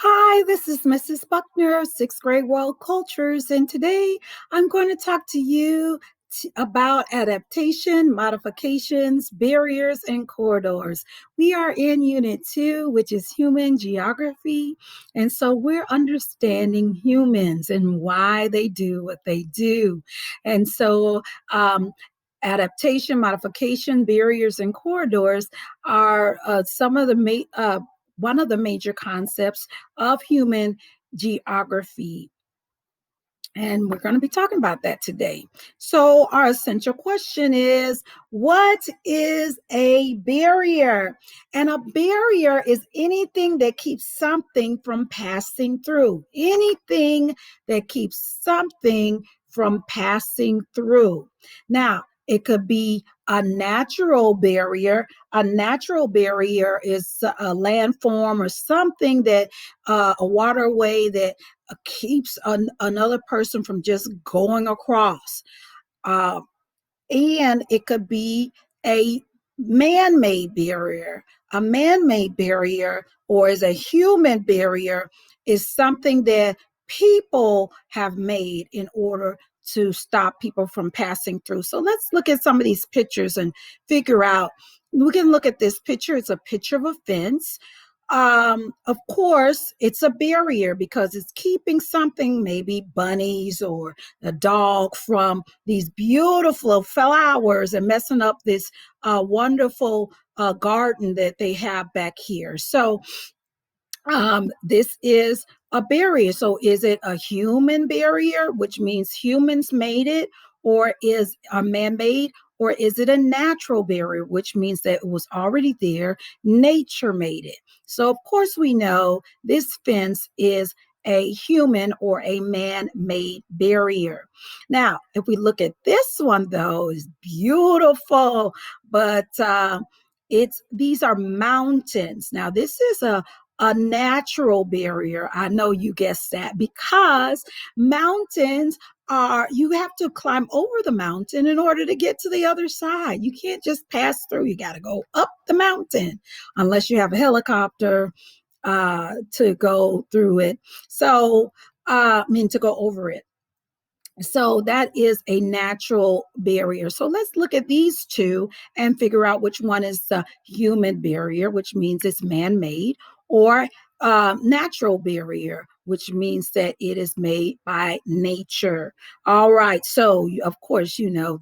Hi, this is Mrs. Buckner, sixth grade world cultures, and today I'm going to talk to you about adaptation, modifications, barriers, and corridors. We are in Unit 2, which is human geography, and so we're understanding humans and why they do what they do. And so, adaptation, modification, barriers, and corridors are some of the one of the major concepts of human geography. And we're going to be talking about that today. So, our essential question is, what is a barrier? And a barrier is anything that keeps something from passing through. Anything that keeps something from passing through. Now, it could be a natural barrier. A natural barrier is a landform or something that a waterway that keeps another person from just going across. Uh, and it could be a man-made barrier. A man-made barrier, or is a human barrier, is something that people have made in order to stop people from passing through. So let's look at some of these pictures and figure out. We can look at this picture. It's a picture of a fence. Of course, it's a barrier because it's keeping something, maybe bunnies or a dog, from these beautiful flowers and messing up this wonderful garden that they have back here. So this is a barrier. So is it a human barrier, which means humans made it, or is a man-made, or is it a natural barrier, which means that it was already there, nature made it? So of course we know this fence is a human or a man-made barrier. Now, if we look at this one though, it's beautiful, but it's these are mountains. Now, this is a natural barrier. I know you guessed that, because mountains are, you have to climb over the mountain in order to get to the other side. You can't just pass through. You got to go up the mountain unless you have a helicopter to go through it. So, to go over it. So that is a natural barrier. So let's look at these two and figure out which one is the human barrier, which means it's man-made, or natural barrier, which means that it is made by nature. All right. So of course,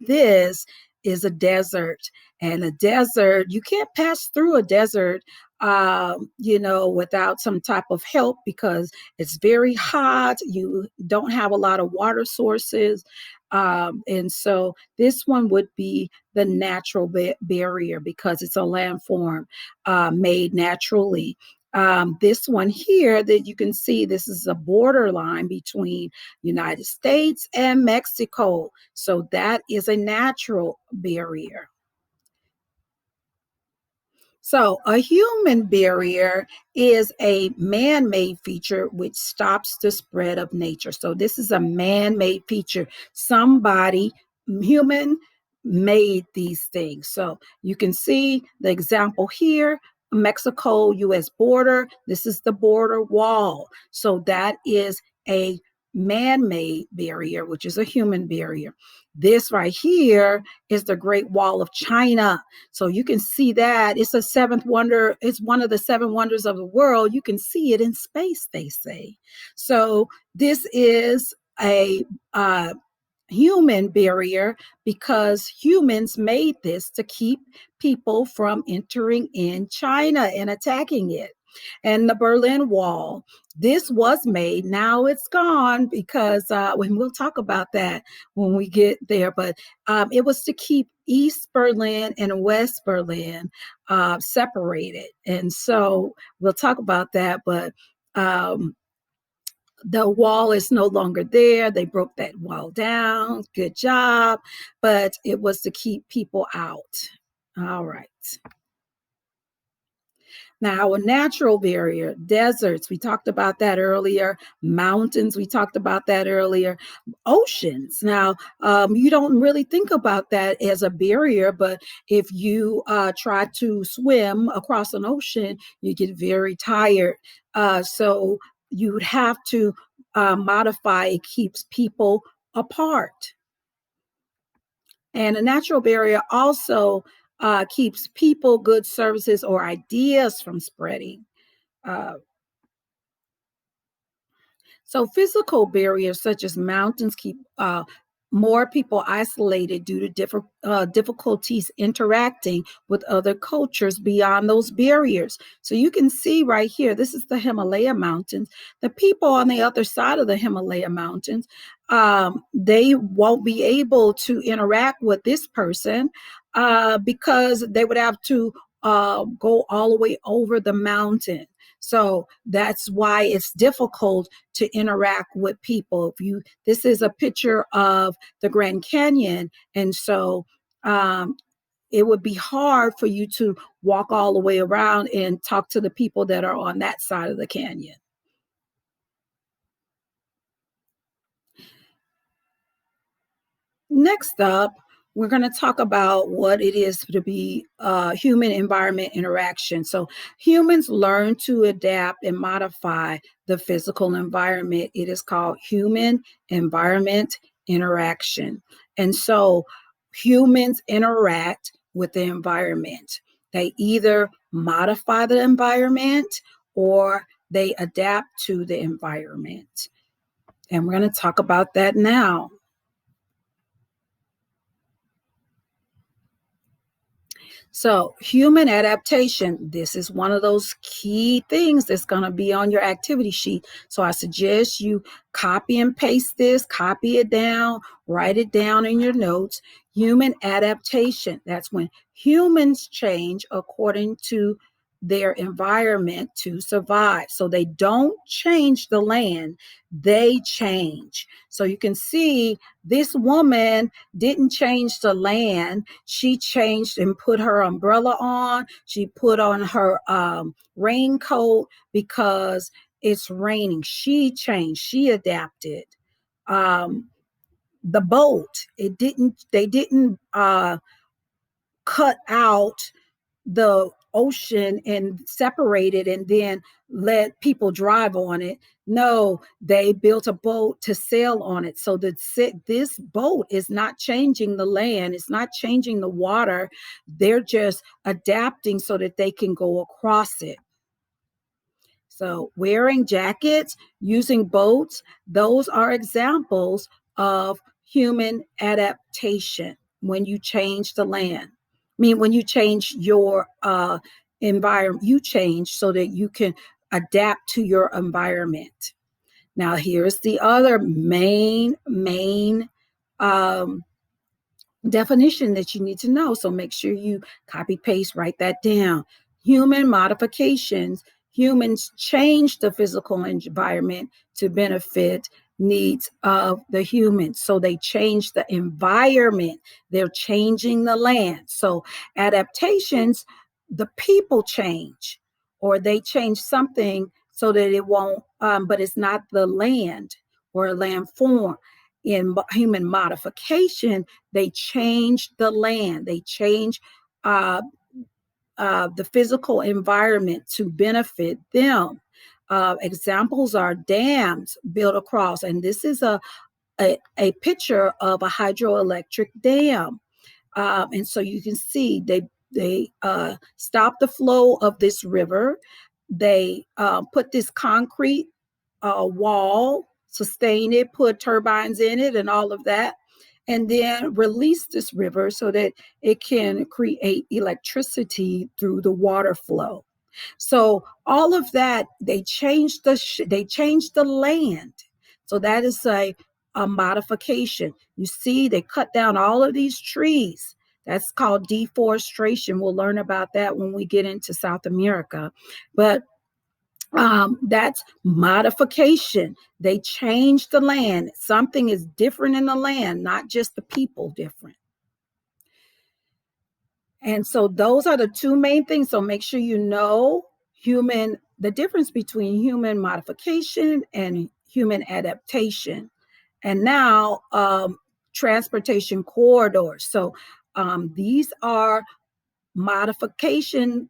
this is a desert, and a desert, you can't pass through a desert without some type of help, because it's very hot. You don't have a lot of water sources. And so this one would be the natural barrier, because it's a landform made naturally. This one here that you can see, this is a borderline between United States and Mexico. So that is a natural barrier. So, a human barrier is a man made feature which stops the spread of nature. So, this is a man made feature. Somebody, human, made these things. So, you can see the example here. Mexico US border. This is the border wall. So, that is a man made barrier, which is a human barrier. This right here is the Great Wall of China. So you can see that it's a seventh wonder. It's one of the seven wonders of the world. You can see it in space, they say. So this is a human barrier, because humans made this to keep people from entering in China and attacking it. And the Berlin Wall, this was made. Now it's gone, because when we'll talk about that when we get there. But it was to keep East Berlin and West Berlin separated. And so we'll talk about that. But the wall is no longer there. They broke that wall down. Good job. But it was to keep people out. All right. Now, a natural barrier, deserts, we talked about that earlier. Mountains, we talked about that earlier. Oceans. Now, you don't really think about that as a barrier, but if you try to swim across an ocean, you get very tired. So you would have to modify it keeps people apart. And a natural barrier also keeps people, goods, services, or ideas from spreading. Uh, So physical barriers such as mountains keep more people isolated due to difficulties interacting with other cultures beyond those barriers. So you can see right here, this is the Himalaya Mountains. The people on the other side of the Himalaya Mountains, they won't be able to interact with this person because they would have to go all the way over the mountain. So that's why it's difficult to interact with people. If you, this is a picture of the Grand Canyon, and so it would be hard for you to walk all the way around and talk to the people that are on that side of the canyon. Next up, we're going to talk about what it is to be human environment interaction. So, humans learn to adapt and modify the physical environment. It is called human environment interaction. And so, humans interact with the environment. They either modify the environment or they adapt to the environment. And we're going to talk about that now. So, human adaptation, this is one of those key things that's going to be on your activity sheet. So, I suggest you copy and paste this, copy it down, write it down in your notes. Human adaptation, that's when humans change according to their environment to survive. So, they don't change the land, they change. So, you can see this woman didn't change the land. She changed and put her umbrella on. She put on her raincoat because it's raining. She changed. She adapted. Um, the boat, it didn't. They didn't cut out the ocean and separate it and then let people drive on it. No, they built a boat to sail on it. So that this boat is not changing the land, it's not changing the water. They're just adapting so that they can go across it. So, wearing jackets, using boats, those are examples of human adaptation when you change the land. I mean, when you change your environment, you change so that you can adapt to your environment. Now, here's the other main um, definition that you need to know. So make sure you copy, paste, write that down. Human modifications, humans change the physical environment to benefit needs of the humans. So they change the environment, they're changing the land. So adaptations, the people change or they change something so that it won't, but it's not the land or a land form. In human modification, they change the land, they change uh, the physical environment to benefit them. Examples are dams built across, and this is a picture of a hydroelectric dam. And so you can see they stop the flow of this river. They put this concrete wall, sustain it, put turbines in it, and all of that, and then release this river so that it can create electricity through the water flow. So all of that, they changed the land. So that is a modification. You see, they cut down all of these trees. That's called deforestation. We'll learn about that when we get into South America. But that's modification. They change the land. Something is different in the land, not just the people different. And so those are the two main things. So make sure you know the difference between human modification and human adaptation. And now transportation corridors. So these are modification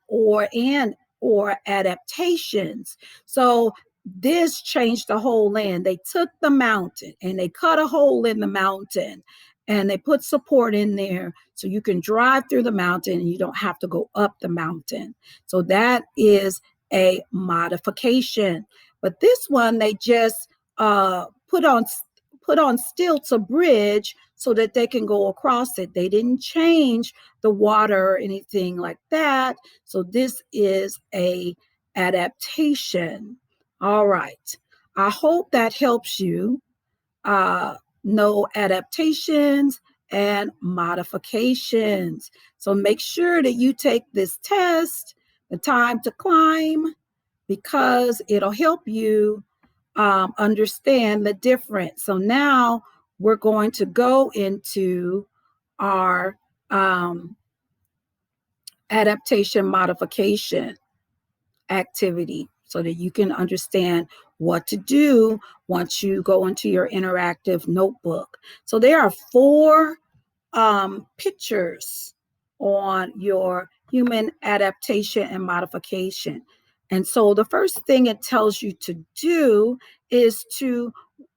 or and or adaptations. So this changed the whole land. They took the mountain and they cut a hole in the mountain and they put support in there so you can drive through the mountain and you don't have to go up the mountain. So that is a modification. But this one, they just put on stilts a bridge so that they can go across it. They didn't change the water or anything like that. So this is a adaptation. All right. I hope that helps you know adaptations and modifications. So make sure that you take this test, the time to climb, because it'll help you understand the difference. So now we're going to go into our adaptation modification activity so that you can understand what to do once you go into your interactive notebook. So there are 4 pictures on your human adaptation and modification. And so the first thing it tells you to do is to,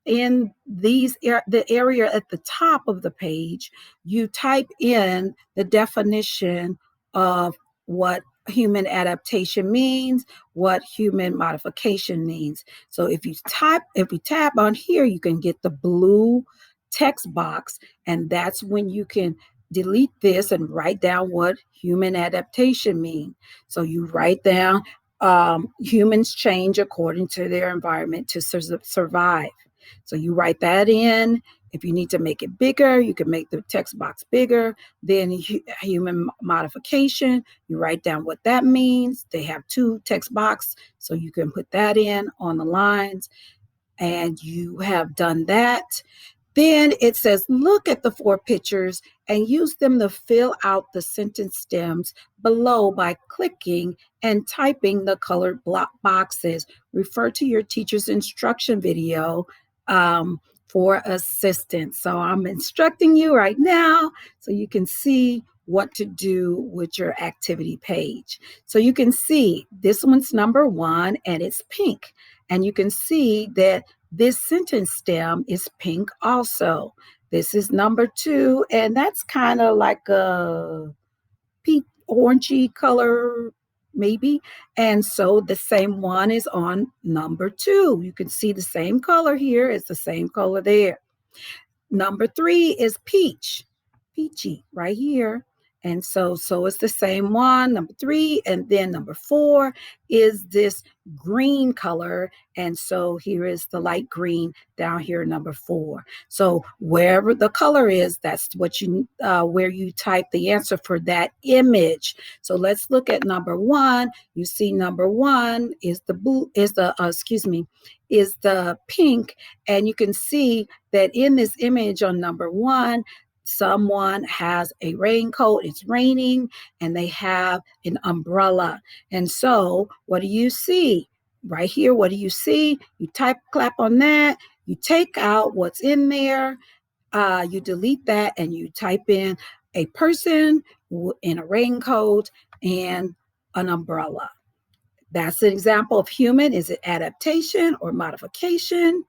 in the area at the top of the page, you type in the definition of what human adaptation means, what human modification means. So if you tap on here, you can get the blue text box, and that's when you can delete this and write down what human adaptation means. So you write down humans change according to their environment to survive. So you write that in. If you need to make it bigger, you can make the text box bigger. Then human modification, you write down what that means. They have 2 text boxes, so you can put that in on the lines. And you have done that. Then it says, look at the 4 pictures and use them to fill out the sentence stems below by clicking and typing the colored block boxes. Refer to your teacher's instruction video for assistance. So I'm instructing you right now so you can see what to do with your activity page. So you can see this one's number 1 and it's pink. And you can see that this sentence stem is pink also. This is number 2, and that's kind of like a peach orangey color, maybe. And so the same one is on number 2. You can see the same color here. It's the same color there. Number 3 is peachy right here. And so it's the same one, number 3. And then number 4 is this green color. And so here is the light green down here, number 4. So wherever the color is, that's what you where you type the answer for that image. So let's look at number 1. You see number 1 is the blue, is the pink. And you can see that in this image on number 1, someone has a raincoat, it's raining, and they have an umbrella. And so what do you see? Right here, what do you see? You clap on that, you take out what's in there, you delete that, and you type in a person in a raincoat and an umbrella. That's an example of human. Is it adaptation or modification?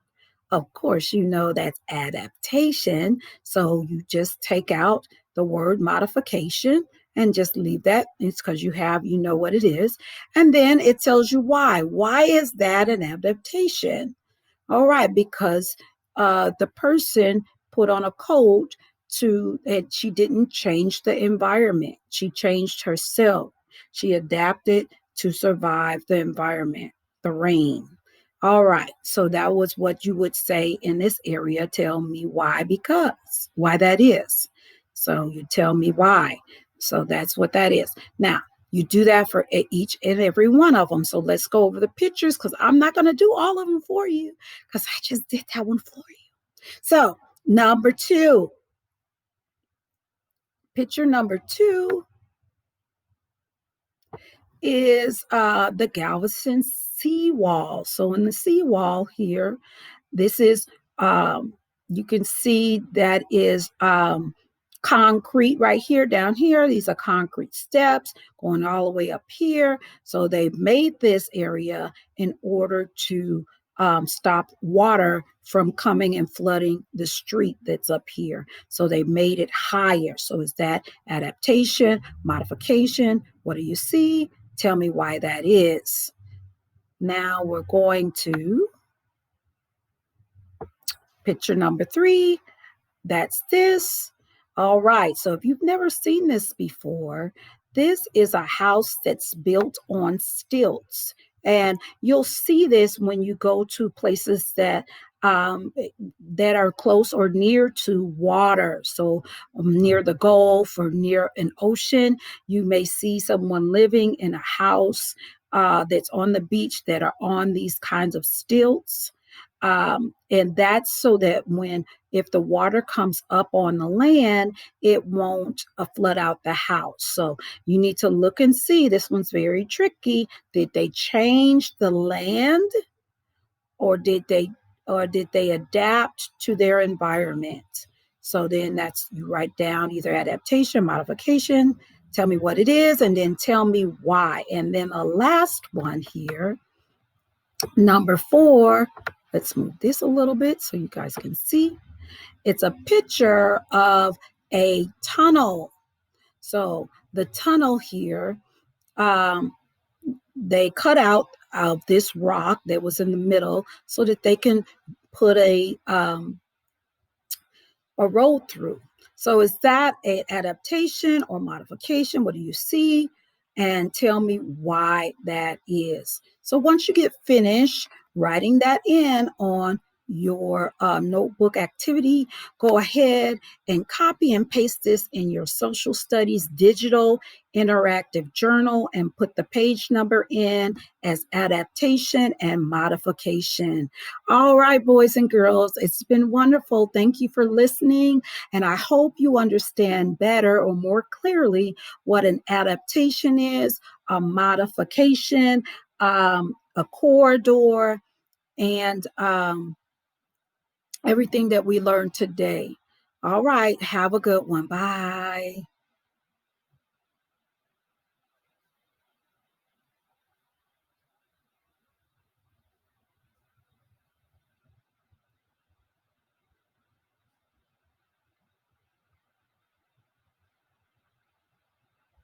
Of course, you know that's adaptation. So you just take out the word modification and just leave that. It's because you know what it is. And then it tells you why. Why is that an adaptation? All right, because the person put on a coat and she didn't change the environment. She changed herself. She adapted to survive the environment, the rain. All right, so that was what you would say in this area. Tell me why, because, why that is. So you tell me why. So that's what that is. Now, you do that for each and every one of them. So let's go over the pictures because I'm not going to do all of them for you because I just did that one for you. So number 2, picture number 2 is the Galveston seawall. So in the seawall here, this is, you can see that is concrete right here, down here. These are concrete steps going all the way up here. So they made this area in order to stop water from coming and flooding the street that's up here. So they made it higher. So is that adaptation, modification? What do you see? Tell me why that is. Now we're going to picture number 3. That's this. All right. So if you've never seen this before, this is a house that's built on stilts. And you'll see this when you go to places um, that are close or near to water. So near the Gulf or near an ocean, you may see someone living in a house that's on the beach that are on these kinds of stilts. And that's so that if the water comes up on the land, it won't flood out the house. So you need to look and see. This one's very tricky. Did they change the land, or did they adapt to their environment? So then that's, you write down either adaptation, modification, tell me what it is, and then tell me why. And then the last one here, number 4, let's move this a little bit so you guys can see. It's a picture of a tunnel. So the tunnel here, they cut out of this rock that was in the middle so that they can put a road through. So is that an adaptation or modification? What do you see? And tell me why that is. So once you get finished writing that in on your notebook activity, go ahead and copy and paste this in your social studies digital interactive journal and put the page number in as adaptation and modification. All right, boys and girls, it's been wonderful. Thank you for listening. And I hope you understand better or more clearly what an adaptation is, a modification, a corridor, and everything that we learned today. All right, have a good one. Bye.